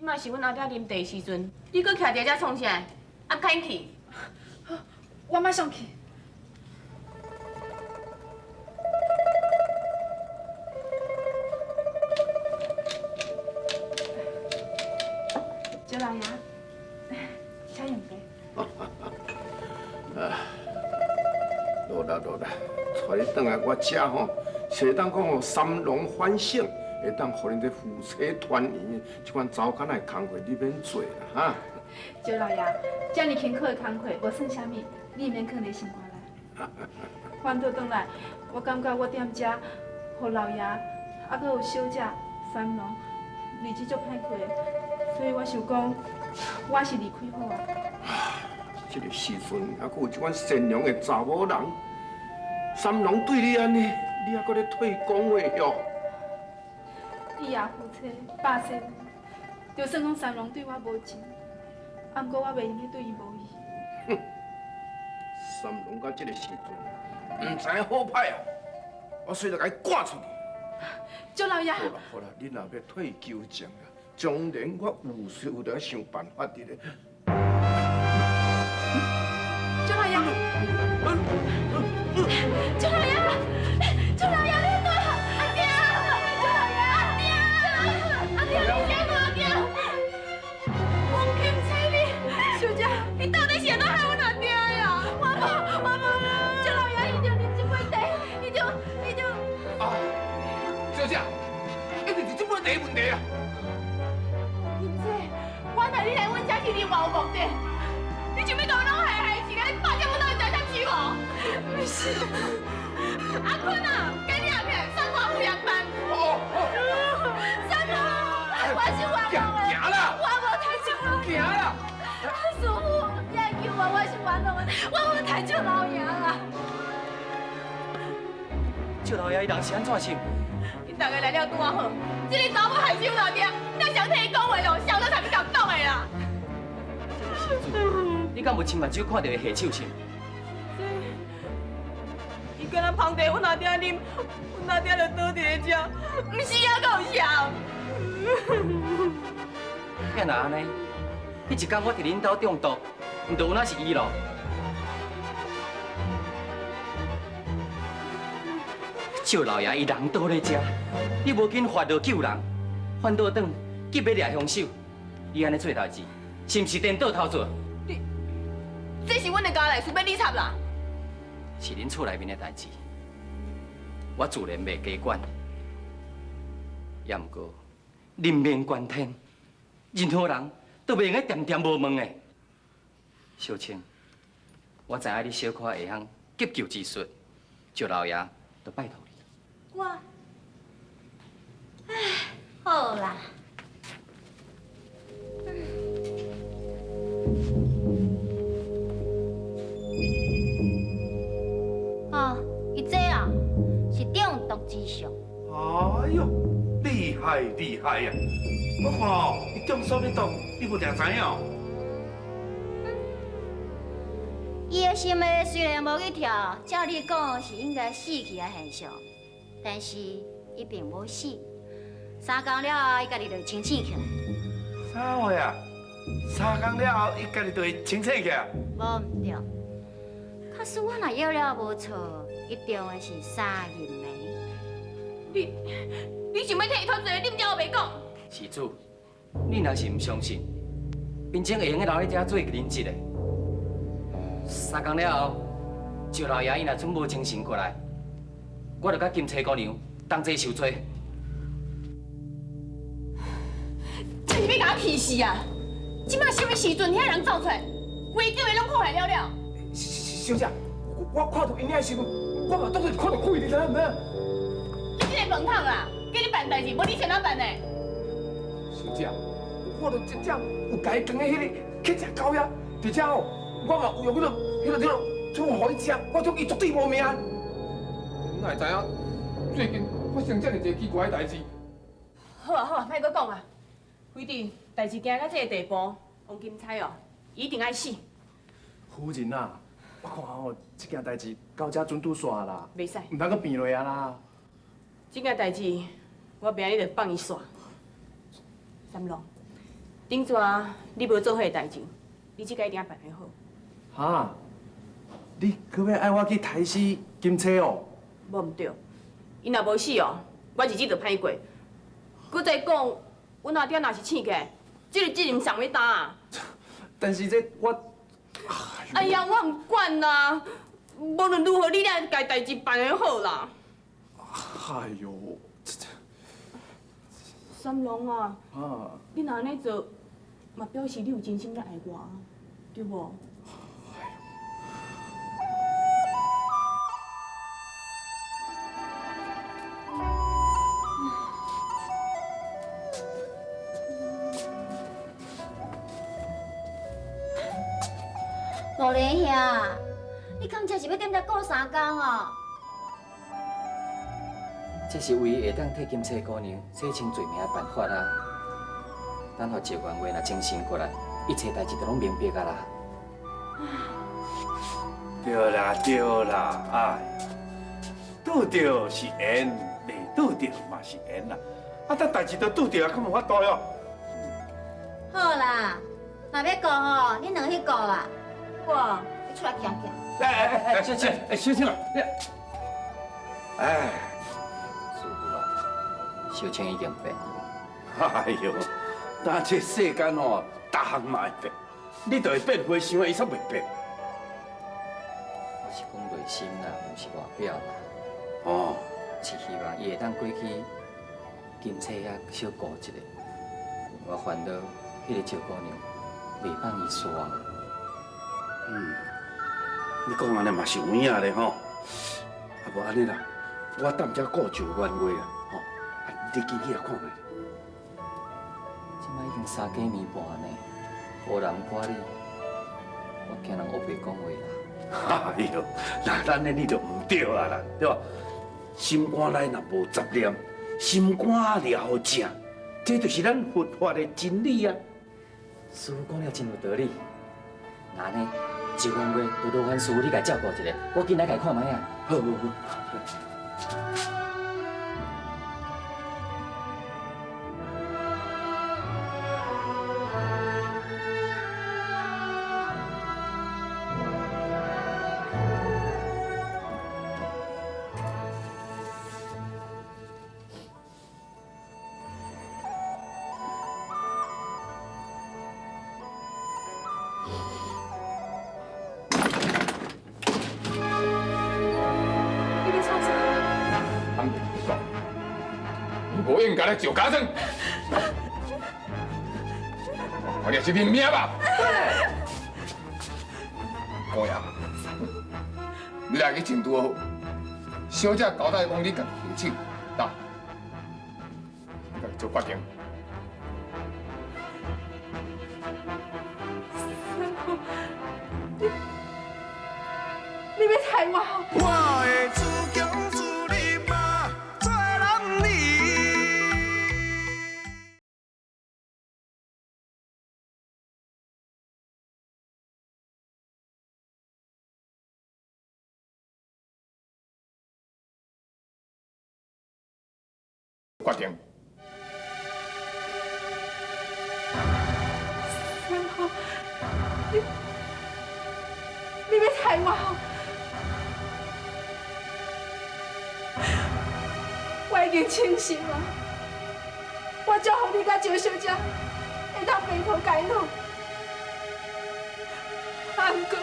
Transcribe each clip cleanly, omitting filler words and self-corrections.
你嘛是阮阿爹啉茶的时阵，你搁徛伫遮创啥？啊，赶紧去！我马上去。周老爷，请用杯。落啦，带你转来我遮吼，是当讲吼三龙欢醒，会当互恁这夫妻团圆，这款糟干的工课你免做啦哈。周老爷，遮尔辛苦的工课，无算啥物，你免放在心肝内。反倒转来，我感觉我踮遮，互老爷，啊，搁有小姐、三郎，日子足歹过的，所以我想讲，我还是离开好啊。这个时阵，还佫有这款善良的查某人，三郎对你安尼，你还佫咧退讲话哟？伊也夫妻百岁，就算讲三郎对我无情，啊，毋过我袂用去对伊无义。哼，三郎到这个时阵，唔知好歹啊！我随着甲伊赶出去。周老爷。好啦，你若要退休证啊，将来我有事有得想办法的咧。周老爷，周老爷，周老爷，你对阿爹，周老爷，阿爹，你听我阿爹，王金彩你，小姐，你到底是安怎害阮阿爹呀？我无，周老爷，伊就啉这杯茶，伊就啊，小姐，一定是这杯茶问题啊！金姐，我带你来阮遮是另外有目的，你想要甲我弄害是咧？霸占我到底在啥事无？不是，阿坤啊，今日后面上华富阳班。三郎，我是王龙的，我无太少老爷。行啦，师傅，你来救我，我是王龙的，我无太少老爷啦。周老爷伊人是安怎想？你大家来了拄好，这个查某害死阮阿爹，哪想替伊讲话咯？笑到差点感动的啦。你敢无亲目睭看到伊下手心？伊跟咱旁地，阮阿爹啉，阮阿爹就倒伫咧遮，唔是啊，够笑。遐若安尼，迄一天我伫恁兜中毒，毋就有哪是伊咯？周老爷伊人倒咧遮，你无紧发落救人，反倒转急要掠凶手，你安尼做代志，是毋是颠倒头做？这是阮的家内，随便你插啦。是恁厝内面的代志，我自然袂加管。也毋过，人命关天，任何人都袂用个恬恬无问的。小青，我知影你小可会晓急救之术，周老爷就拜托你。我，唉，好啦。哦，伊这啊是中毒之上。哎呦，厉害呀！我看哦，伊中什么毒，你无定知影哦。伊的心脉虽然无去跳，照你讲是应该死去的现象，但是伊并无死。3天了后，伊家己就清醒起来。啥话啊？3天了后，伊家己就会清醒起来。无毋对，假使我若摇了无错，伊中的是沙银梅。你想要替伊脱罪，你毋才我袂讲。施主，你若是毋相信，并且会用个留咧遮做个人质的。3天了后，周老爷伊若准无精神过来，我就甲金钗姑娘同齐受罪。这是要甲我气死啊！即摆什么时阵，遐人走出来，规叫伊拢破坏了了。小姐，我看到因遐时阵，我嘛当作看到鬼，你知影？你这个笨桶啊，叫你办代志，无你先哪办呢？小姐，我看到真正有家己养的迄个去食狗呀，而且哦，我嘛有用迄个种互伊食，我种伊绝对无命。你哪会知影最近发生这么一个奇怪的代志？好啊，莫搁讲啊！非得代志行到这个地步，王金钗哦，一定爱死。夫人啊，我看吼，这件代志到这准拄煞啦，袂使，唔通搁变落啊啦。这件代志我明日就放伊煞。三郎，顶阵你无做迄个代志，你即个一定要办得好。哈，你可要爱我去抬死金车哦？无毋对，伊若无死哦，我日子就歹过。搁再讲，阮阿爹若是醒起来，即个责任上要担啊！但是这我，哎呀，我唔管啦，无论如何，你俩家代志办得好啦。哎呦，三郎啊，啊，你若安尼做，嘛表示你有真心在爱我，对无？罗莲兄，你刚才是要踮遮过3工哦？这是唯一会当替金车姑娘洗清罪名的办法啦。等候结完话若精神过来，一切代志都拢明白啊啦。对啦对啦，哎，拄着是缘，未拄着嘛是缘啦。啊，但代志都拄着啊，较无法度哟。好啦，若要顾吼，恁两个去顾啦。我你出来行行。小姐，小姐啊，哎，师傅啊，小青已经变了。哎呦，但这世间哦，逐项嘛会变，你就会变回想的，伊煞袂变。我是讲内心啦，毋是外表啦。哦，是希望伊会当过去金车遐小顾一下。我烦恼迄个赵姑娘袂放伊煞。你讲安尼嘛是有影咧吼。啊无安尼啦，我等遮顾就原话啊，吼，啊，你进去啊看卖。即摆已经3更暝半呢，无人管你，我惊人学袂讲话啦。哎呦，那咱的你就唔对啊啦，对吧？心肝内若无杂念，心肝了正，这就是咱佛法的真理啊。师傅讲了真有道理。那呢，一番话就劳烦师傅你家照顾一下，我紧来家看卖啊。好好好。你无应该来赵家庄，我就是认命吧。姑爷，你来去程度好，小姐交代讲你家己手，呾，你家己做决定。你要害我？我的自强自立嘛，做人理。决定。你要害我？我已经清醒了，我祝福你甲赵小姐会当白头偕老。啊，不过，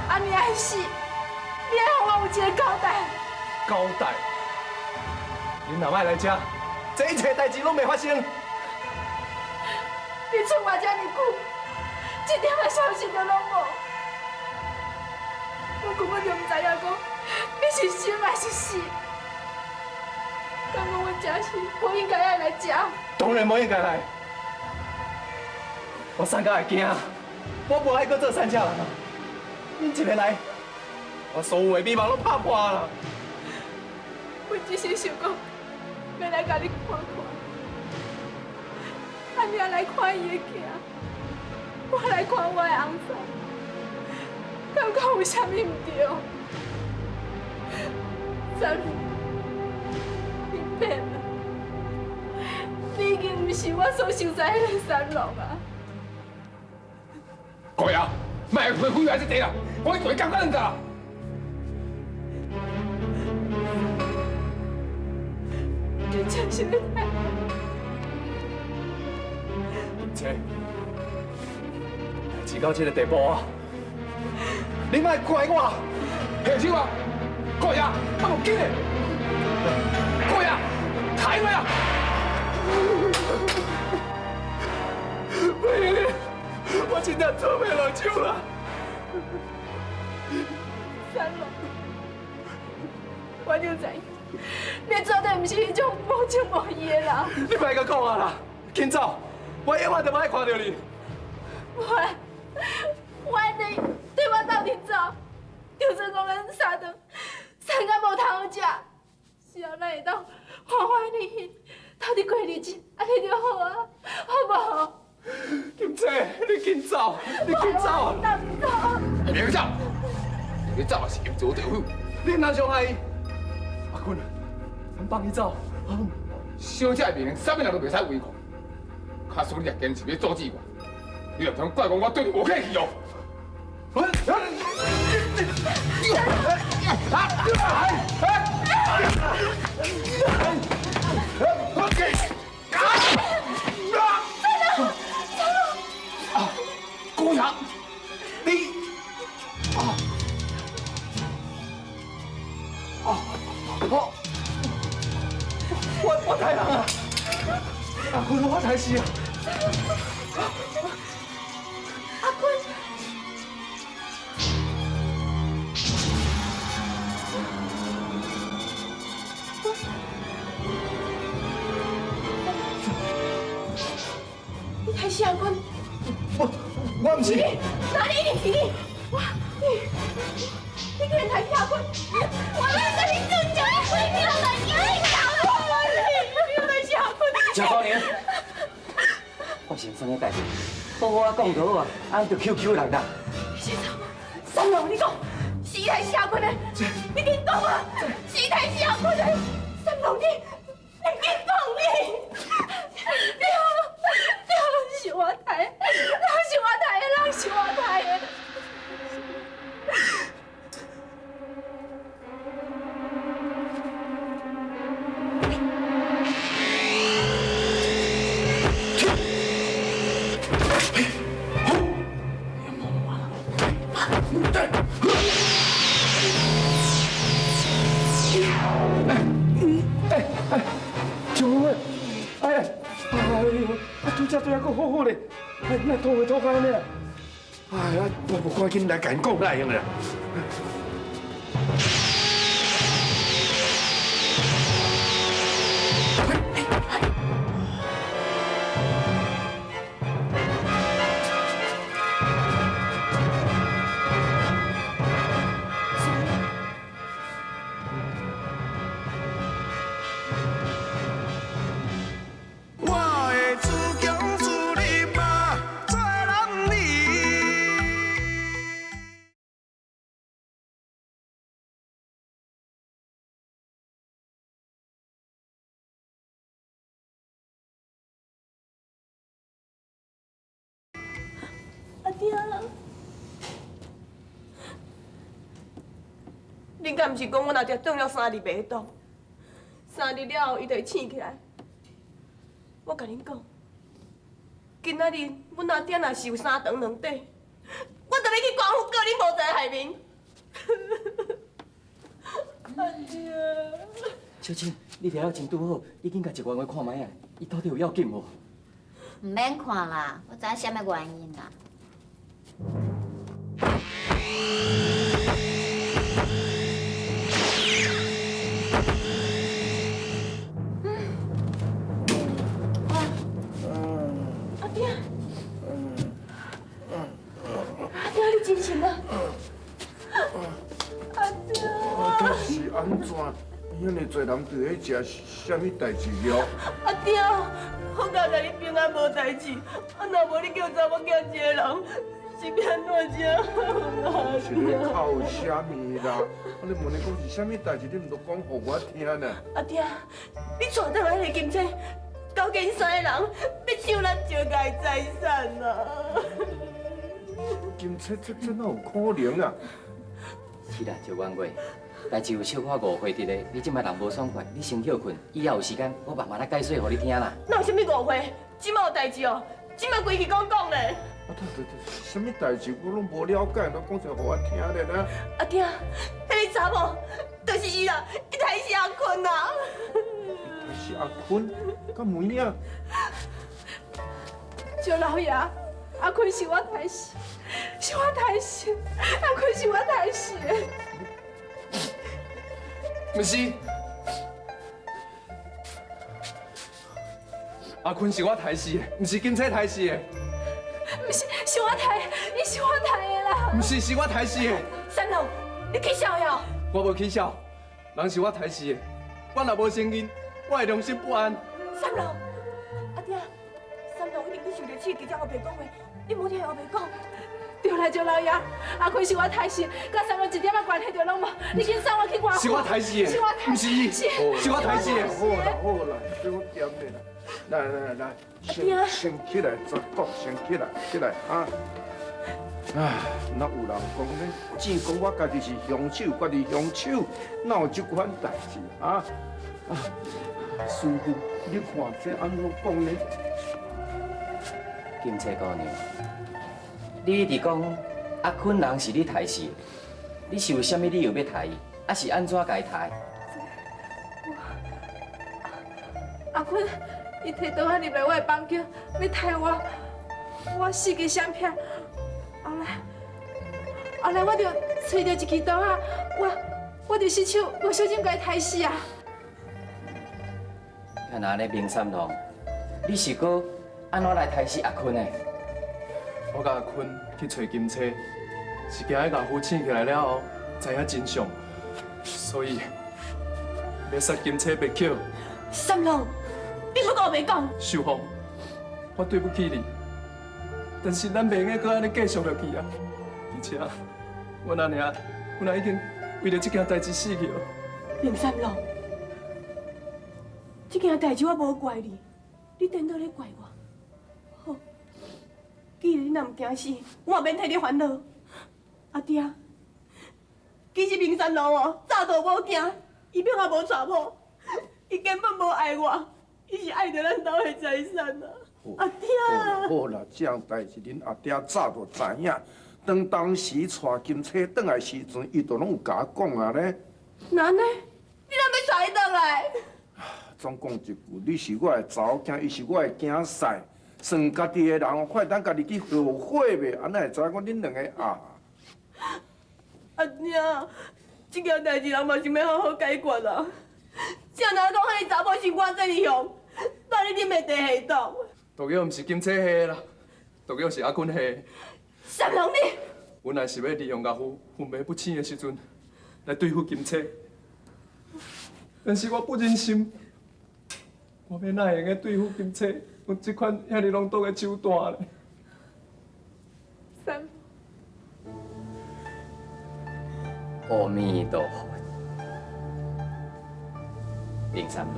安尼爱死，你爱互我有一个交代。交代，恁若莫来遮，这一切代志拢袂发生。你出我遮尔久，一点仔消息都拢无，我根本就唔知影讲你是生还是死。敢讲我真是不应该爱来遮？当然无应该来。我三哥会惊，我无爱搁做三车人啊。恁一个来，我所有的美梦拢拍破啦。我只是想讲，要来甲你看看，安尼来看伊的囝，我来看我的翁婿，感觉有啥物唔对？三，你变了，你已经唔是就是我所受在迄个山路啊！高爷，卖回回来这地啦，我去做讲讲人家。你真是个太……切，代志到这个地步啊，你莫怪我。下手啊！高爷，啊无紧的，高爷，抬来啊！妹妹，我真正做袂落手啦。山路，我就知，你绝对不是迄种无情无义的人。你莫甲讲啊啦，紧走！我永远都莫爱看到你。我你对我斗阵走，就算讲咱三顿三到无通好食，是后咱会当欢欢喜喜斗阵过日子，安尼就好啊，好不好？金姐，你紧走，你紧走！当走。别走，你走也是要做豆腐。你哪伤害伊？阿坤，咱放伊走。小姐面什么人都袂使违抗，假使你也坚持要阻止我，你就通怪我对你无客气哦。高阳，你我太人啊！阿坤，我才是啊！阿坤，你才是阿坤。我不是。哪里一定是你？哇，你竟然才是阿坤！我要跟你赌酒，你要来你搞我了你才是阿坤！陈高年，我先生的代志，帮我讲就好啊，按着 QQ 来啦。先生，三郎，你讲，是才是阿坤的，你紧讲啊！是才是阿坤的，三郎你紧讲你！你是我台，是我台的人，是我台的。怎么？哎呦，拄则对还阁好好嘞，那拖开呢？哎呀，我赶紧来赶讲来用啦。我的自强自立嘛，做人理。阿爹，你敢毋是讲我若才转了3日袂动，3日了后伊就会醒起来？我甲恁讲，今仔日阮阿爹若是有3长2短，我就要去官府告恁无罪害命。阿爹，小青，你听了真拄好，你紧甲一员看卖啊，伊到底有要紧无？唔免看啦，我知影什么原因啦。阿爹，阿爹，你精神啊？阿爹，到底是安怎？遐尼侪人伫咧食，是啥物代志了？阿爹，我交代你平安无代志，若无你叫查某囝一个人，是要安怎才好是咧靠啥物啦？我咧问你讲是啥物代志，你毋都讲互我听呢？阿爹，你带倒来个金车，高经山的人要抢咱石家的财产啊！金车这哪有可能啊？是啦，赵元贵，代志有小可误会伫咧，你即摆人无爽快，你先休困，以后有时间我慢慢来解说互你听啦。哪有啥物误会？即摆有代志哦，即摆规气讲讲咧。什么代志我拢无了解，都讲出来互我听咧啦。阿爹，迄个查某就是伊啦，伊才是阿坤啊。是阿坤，甲梅啊？赵老爷，阿坤是我抬死，是我抬死，阿坤是我抬死的。不是，阿坤是我抬死的，不是金车抬死的。不是，是我抬，伊是我抬的啦。不是，是我抬死的。三郎，你去笑呀？我无起笑，人是我抬死的。我若无承认，我会良心不安。三郎，阿爹，三郎一定去受着气，直接后白讲话，你莫听后白讲。对啦，赵老爷，阿坤是我抬死，甲三郎一点仔关系都拢无。你紧送我去外是我抬死的，是我抬死，是我抬死的。好啦，给我点咧啦。来，先起来，十国先起来，起来啊！唉，哪有人讲呢？只讲我家己是凶手，家己凶手，哪有这款代志啊？师傅，你看这安怎讲呢？金车姑娘，你一直讲阿坤人是你抬死的，你是有啥物理由要抬伊？还是安怎甲伊抬？阿坤，伊摕刀仔入来我的房间，要抬我，我四个相片，后来我就找到一支刀仔，我就失手无小心甲伊抬死啊！看安尼明三郎，你是搁安怎来抬死阿坤的？我甲阿坤去找金车，是惊伊甲夫醒起来了后，知影真相，所以要杀金车别巧。三郎，你要跟我白讲？秀芳，我对不起你，但是咱袂用搁安尼继续落去啊！而且，我若已经为了这件代志死去了。林三郎，这件代志我无怪你，你颠倒咧怪我。好，既然你若唔惊死，我也免替你烦恼。阿爹，其实林三郎哦，早都无惊，伊并也无娶某，伊根本无爱我，伊是爱着咱家的财产啊！阿爹，好啦，这样代志恁阿爹早就知影。当时带金车转来时阵，伊就拢有甲我讲啊咧。那呢？你哪要带伊转来？总讲一句，你是我的查某囝，伊是我的囝婿，算家己的人，快当家己去后悔呗，安尼会知影讲恁两个啊？阿爹，这件代志人嘛想要好好解决啊！正哪讲迄个查某是我这里凶，那你恁袂地下动？毒药毋是金车下的啦，毒药是阿坤下的。三郎你，本来是要利用岳父昏迷不醒的时阵来对付金车，但是我不忍心，我要哪会用个对付金车，用这款遐尼浓毒的手段呢？三，阿弥陀佛，林三郎，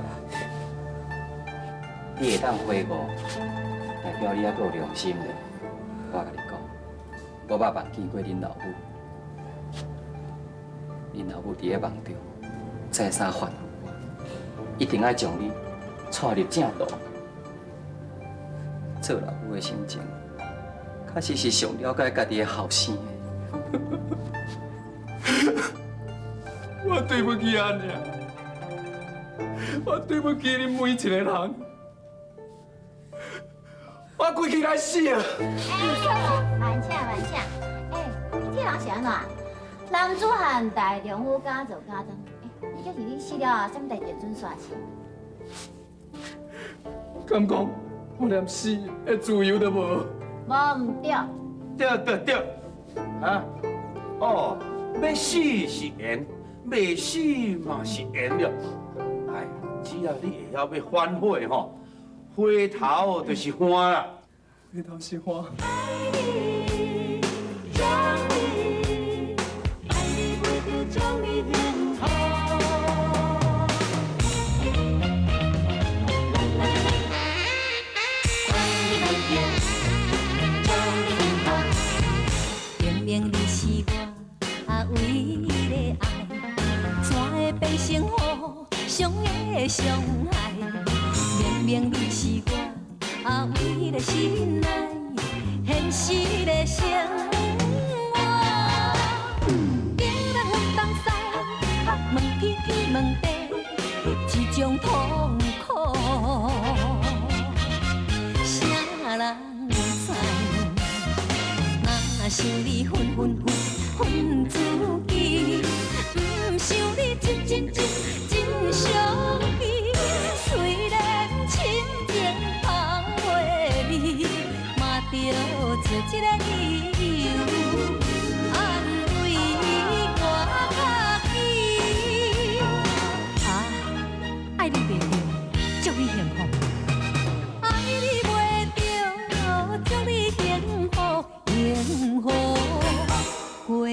你会当悔过，代表你还阁有良心的。我甲你讲，我捌忘记过恁老母，恁老母伫咧梦中再三吩咐我，一定要将你带入正道。做老母的心情，确实是上了解家己的后生的。我对不起阿娘，我对不起恁每一个人，我规气来死啊！慢请慢请，你这人是安怎？男子汉大丈夫敢做敢当？你这是你死了什么代志准煞是？敢讲我连死的自由都无？无唔对。对，啊，哦，要死是缘，未死嘛是缘了。哎，只要你会晓要反悔吼，回头就是花啦。回头是花。上的伤害，明明你是我唯一的心爱，现实的生活。叫人分东西，学问天天问地，一种痛苦。啥人知？若想你分分分分自己，不想你真真真真伤悲。虽然亲情芳袂美，嘛着找一个理由安慰我自己。爱你袂着，祝你幸福。爱你袂着，祝你幸福，幸福过日。